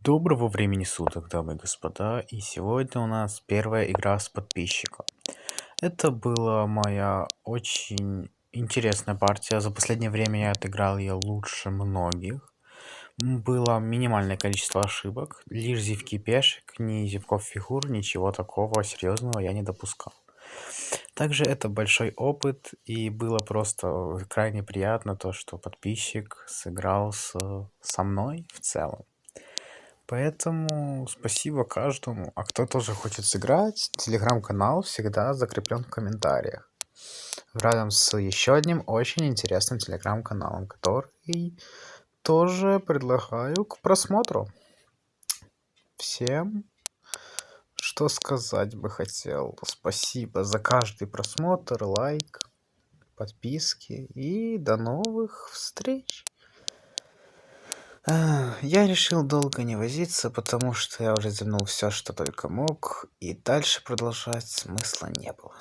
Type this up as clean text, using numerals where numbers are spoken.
Доброго времени суток, дамы и господа, и сегодня у нас первая игра с подписчиком. Это была моя очень интересная партия. За последнее время я отыграл ее лучше многих. Было минимальное количество ошибок, лишь зевки пешек, ни зевков фигур, ничего такого серьезного я не допускал. Также это большой опыт, и было просто крайне приятно то, что подписчик сыграл со мной в целом. Поэтому спасибо каждому. А кто тоже хочет сыграть, телеграм-канал всегда закреплен в комментариях. Рядом с еще одним очень интересным телеграм-каналом, который тоже предлагаю к просмотру. Всем, что сказать бы хотел. Спасибо за каждый просмотр, лайк, подписки и до новых встреч. Я решил долго не возиться, потому что я уже зевнул все, что только мог, и дальше продолжать смысла не было.